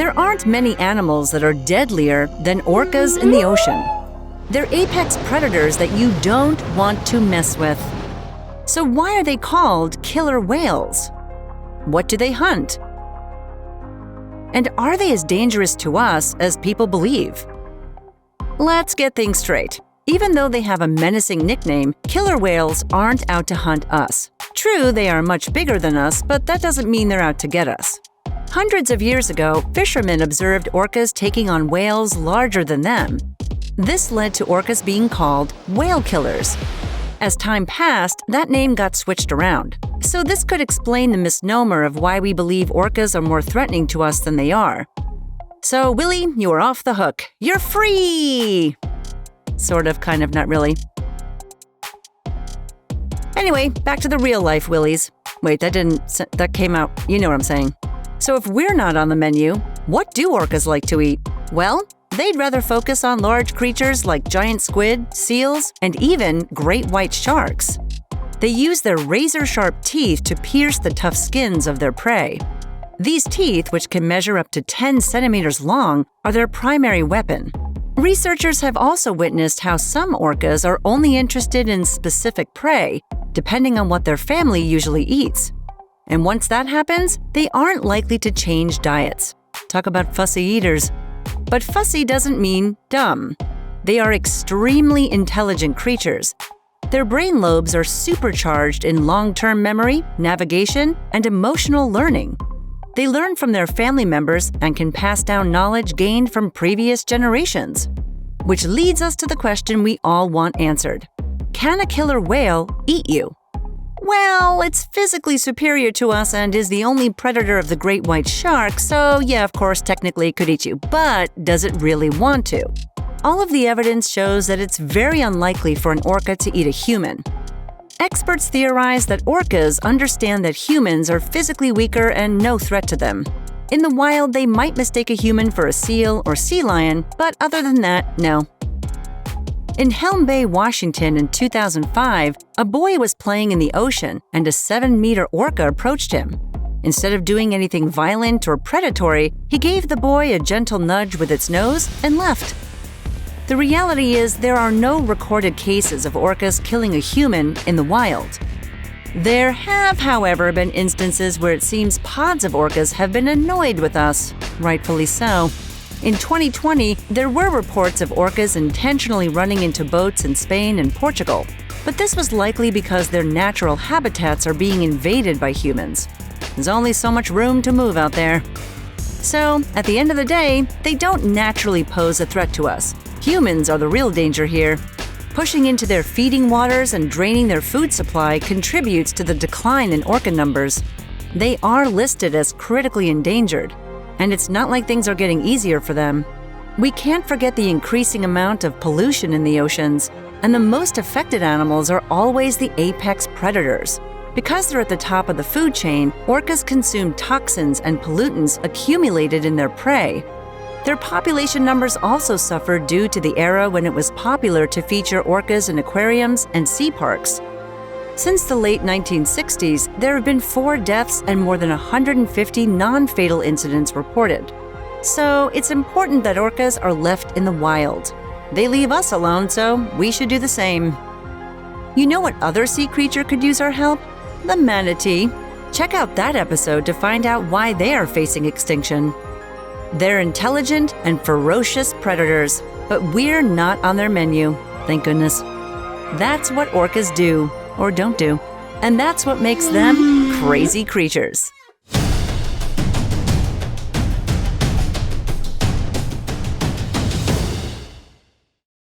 There aren't many animals that are deadlier than orcas in the ocean. They're apex predators that you don't want to mess with. So why are they called killer whales? What do they hunt? And are they as dangerous to us as people believe? Let's get things straight. Even though they have a menacing nickname, killer whales aren't out to hunt us. True, they are much bigger than us, but that doesn't mean they're out to get us. Hundreds of years ago, fishermen observed orcas taking on whales larger than them. This led to orcas being called whale killers. As time passed, that name got switched around. So this could explain the misnomer of why we believe orcas are more threatening to us than they are. So, Willie, you are off the hook. You're free! Sort of, kind of, not really. Anyway, back to the real-life Willies. Wait, that came out, you know what I'm saying. So if we're not on the menu, what do orcas like to eat? Well, they'd rather focus on large creatures like giant squid, seals, and even great white sharks. They use their razor-sharp teeth to pierce the tough skins of their prey. These teeth, which can measure up to 10 centimeters long, are their primary weapon. Researchers have also witnessed how some orcas are only interested in specific prey, depending on what their family usually eats. And once that happens, they aren't likely to change diets. Talk about fussy eaters. But fussy doesn't mean dumb. They are extremely intelligent creatures. Their brain lobes are supercharged in long-term memory, navigation, and emotional learning. They learn from their family members and can pass down knowledge gained from previous generations. Which leads us to the question we all want answered. Can a killer whale eat you? Well, it's physically superior to us and is the only predator of the great white shark, so yeah, of course, technically it could eat you, but does it really want to? All of the evidence shows that it's very unlikely for an orca to eat a human. Experts theorize that orcas understand that humans are physically weaker and no threat to them. In the wild, they might mistake a human for a seal or sea lion, but other than that, no. In Helm Bay, Washington in 2005, a boy was playing in the ocean and a 7-meter orca approached him. Instead of doing anything violent or predatory, he gave the boy a gentle nudge with its nose and left. The reality is there are no recorded cases of orcas killing a human in the wild. There have, however, been instances where it seems pods of orcas have been annoyed with us, rightfully so. In 2020, there were reports of orcas intentionally running into boats in Spain and Portugal, but this was likely because their natural habitats are being invaded by humans. There's only so much room to move out there. So, at the end of the day, they don't naturally pose a threat to us. Humans are the real danger here. Pushing into their feeding waters and draining their food supply contributes to the decline in orca numbers. They are listed as critically endangered. And it's not like things are getting easier for them. We can't forget the increasing amount of pollution in the oceans, and the most affected animals are always the apex predators. Because they're at the top of the food chain, orcas consume toxins and pollutants accumulated in their prey. Their population numbers also suffer due to the era when it was popular to feature orcas in aquariums and sea parks. Since the late 1960s, there have been 4 deaths and more than 150 non-fatal incidents reported. So it's important that orcas are left in the wild. They leave us alone, so we should do the same. You know what other sea creature could use our help? The manatee. Check out that episode to find out why they are facing extinction. They're intelligent and ferocious predators, but we're not on their menu, thank goodness. That's what orcas do. Or don't do. And that's what makes them crazy creatures.